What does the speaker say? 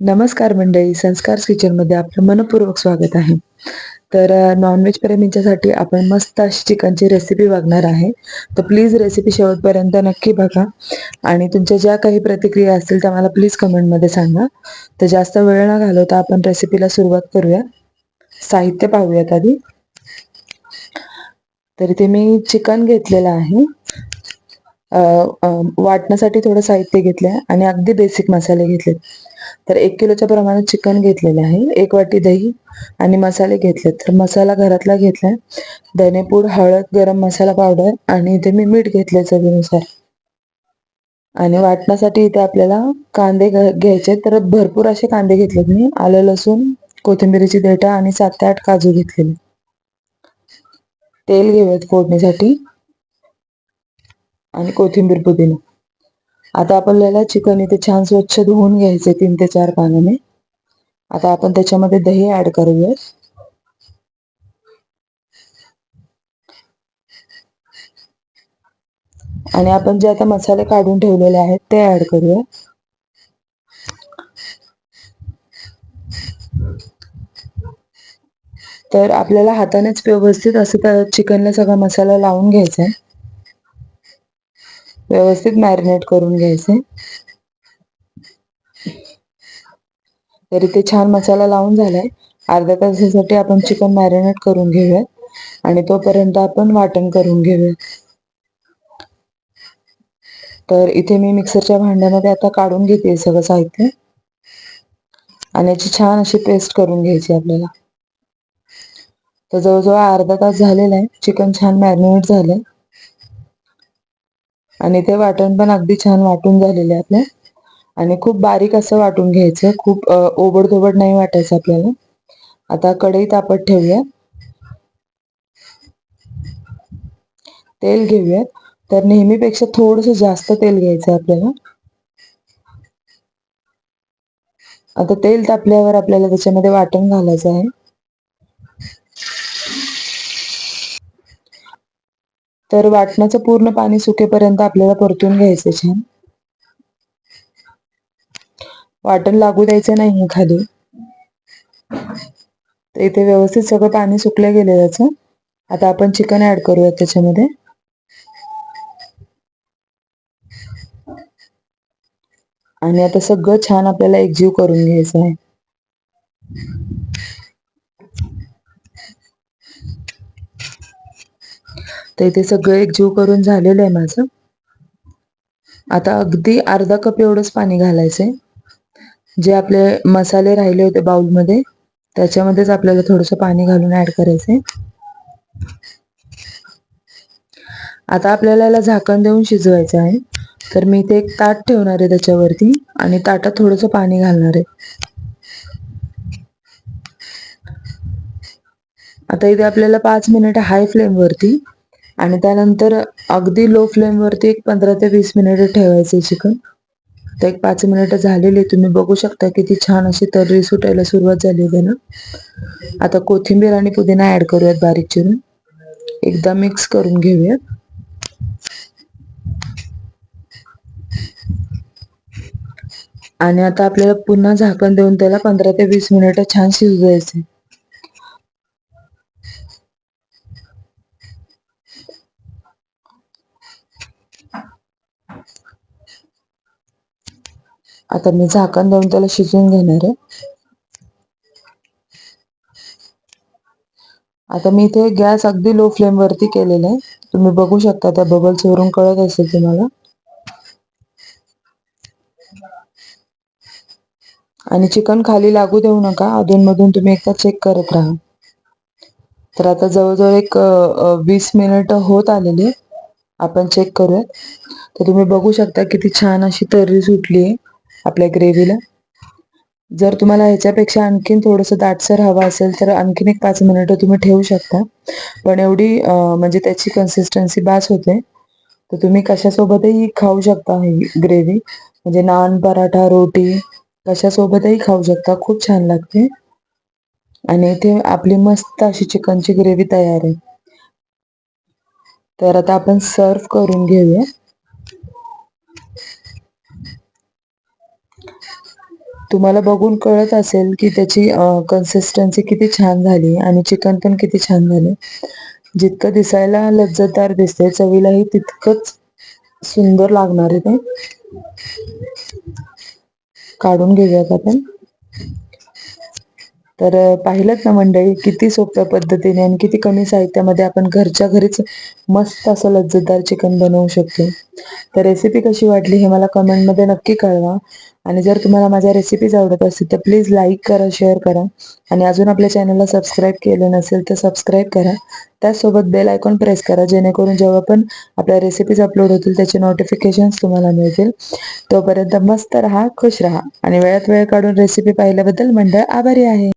नमस्कार मंडळी, संस्कार किचनमध्ये आपलं मनपूर्वक स्वागत आहे. तर नॉनव्हेज प्रेमींच्यासाठी आपण मस्त अशी चिकनची रेसिपी बघणार आहे. तर प्लीज रेसिपी शेवटपर्यंत नक्की बघा आणि तुमच्या ज्या काही प्रतिक्रिया असतील त्या मला प्लीज कमेंटमध्ये सांगा. तर जास्त वेळ न घालवता आपण रेसिपीला सुरुवात करूया. साहित्य पाहूयात आधी. तर इथे मी चिकन घेतलेलं आहे. वाटण्यासाठी थोडं साहित्य घेतलंय आणि अगदी बेसिक मसाले घेतलेत. तर 1 किलोच्या प्रमाणात चिकन घेतलेलं आहे. 1 वाटी दही आणि मसाले घेतलेत. तर मसाला घरातला घेतलाय. धनेपूड, हळद, गरम मसाला पावडर आणि इथे मी मीठ घेतले चवीनुसार. आणि वाटण्यासाठी इथे आपल्याला कांदे घ्यायचे. तर भरपूर असे कांदे घेतलेत मी. आलं, लसूण, कोथिंबीरीची देठं आणि 7 ते 8 काजू घेतलेले. तेल घेऊयात फोडणीसाठी आणि कोथिंबीर, पुदिना. आता आपल्याला चिकन इथे छान स्वच्छ धुवून घ्यायचे 3 ते 4 पाण्याने. आता आपण त्याच्यामध्ये दही ऍड करूयात. आणि आपण जे आता मसाले काढून ठेवलेले आहेत ते ऍड करूया. तर आपल्याला हातानेच व्यवस्थित असं त्या चिकनला सगळा मसाला लावून घ्यायचा आहे. व्यवस्थित मॅरिनेट करून घ्यायचे. तर इथे छान मसाला लावून झालाय. अर्ध्या तासासाठी आपण चिकन मॅरिनेट करून घेऊयात आणि तोपर्यंत आपण वाटण करून घेऊयात. तर इथे मी मिक्सरच्या भांड्यामध्ये आता काढून घेते सगळं साहित्य आणि याची छान अशी पेस्ट करून घ्यायची आपल्याला. तर जवळजवळ अर्धा तास झालेला आहे. चिकन छान मॅरिनेट झालंय आणि ते वाटण पण अगदी छान वाटून झालेलं आहे आपलं. आणि खूप बारीक असं वाटून घ्यायचं. खूप ओबडधोबड नाही वाटायचं आपल्याला. आता कढई तापत ठेवूया. तेल घेऊयात. तर नेहमीपेक्षा थोडंसं जास्त तेल घ्यायचं आपल्याला. आता तेल तापल्यावर आपल्याला त्याच्यामध्ये वाटण घालायचं आहे. तर वाटणाचं पूर्ण पाणी सुकेपर्यंत आपल्याला परतून घ्यायचं छान. वाटण लागू द्यायचं नाहीये खाली. तर इथे व्यवस्थित सगळं पाणी सुकलं गेलं त्याचं. आता आपण चिकन ऍड करूयात त्याच्यामध्ये. आणि आता सगळं छान आपल्याला एकजीव करून घ्यायचं आहे. तर इथे सगळं एकजीव करून झालेलं आहे माझं. आता अगदी अर्धा कप एवढंच पाणी घालायचंय. जे आपले मसाले राहिले होते बाउलमध्ये त्याच्यामध्येच आपल्याला थोडंसं पाणी घालून ऍड करायचंय. आता आपल्याला याला झाकण देऊन शिजवायचं आहे. तर मी इथे एक ताट ठेवणार आहे त्याच्यावरती आणि ताटात थोडंसं पाणी घालणार आहे. आता इथे आपल्याला 5 मिनिट हाय फ्लेम वरती आणि त्यानंतर अगदी लो फ्लेम वरती एक 15 ते 20 मिनिट ठेवायचे चिकन. तर एक 5 मिनिट झालेली. तुम्ही बघू शकता किती छान अशी तर्री सुटायला सुरुवात झाली आहे ना. आता कोथिंबीर आणि पुदिना ऍड करूयात बारीक चिरून. एकदा मिक्स करून घेऊयात. आणि आता आपल्याला पुन्हा झाकण देऊन त्याला 15 ते 20 मिनिट छान शिजवायचे. आता मी झाकण देऊन त्याला शिजवून घेणार आहे. आता मी इथे गॅस अगदी लो फ्लेम वरती केलेला आहे. तुम्ही बघू शकता त्या बबल्स वरून कळत असेल तुम्हाला. आणि चिकन खाली लागू देऊ नका. अधूनमधून तुम्ही एकदा चेक करत राहा. तर आता जवळजवळ एक 20 मिनिट होत आलेली. आपण चेक करूयात. तर तुम्ही बघू शकता किती छान अशी तर्री सुटली आहे आपल्या ग्रेव्हीला. जर तुम्हाला ह्याच्यापेक्षा आणखीन थोडंसं दाटसर हवं असेल तर आणखीन एक 5 मिनिटं तुम्ही ठेवू शकता. पण एवढी म्हणजे त्याची कन्सिस्टन्सी बास होते. तर तुम्ही कशासोबतही खाऊ शकता ही ग्रेव्ही. म्हणजे नान, पराठा, रोटी कशासोबतही खाऊ शकता. खूप छान लागते. आणि इथे आपली मस्त अशी चिकनची ग्रेव्ही तयार आहे. तर आता आपण सर्व करून घेऊया. तुम्हाला बघून कळत असेल की त्याची कन्सिस्टन्सी किती छान झाली आणि चिकन पण किती छान झाले. जितकं दिसायला लज्जतदार दिसते चवीलाही तितकंच सुंदर लागणार आहे ते. काढून घेऊयात आपण. तर पाहिलंत ना मंडळी, किती सोप्या पद्धतीने आणि किती कमी साहित्यामध्ये आपण घरच्या घरीच मस्त असं लज्जतदार चिकन बनवू शकतो. तर रेसिपी कशी वाटली हे मला कमेंटमध्ये नक्की कळवा. आणि जर तुम्हाला माझ्या रेसिपीज आवडत असतील तर प्लीज लाईक करा, शेअर करा आणि अजून आपल्या चॅनलला सबस्क्राईब केलं नसेल तर सबस्क्राईब करा. त्याचसोबत बेल आयकॉन प्रेस करा, जेणेकरून जेव्हा पण आपल्या रेसिपीज अपलोड होतील त्याचे नोटिफिकेशन्स तुम्हाला मिळतील. तोपर्यंत मस्त राहा, खुश राहा आणि वेळात वेळ काढून रेसिपी पाहिल्याबद्दल मंडळ आभारी आहे.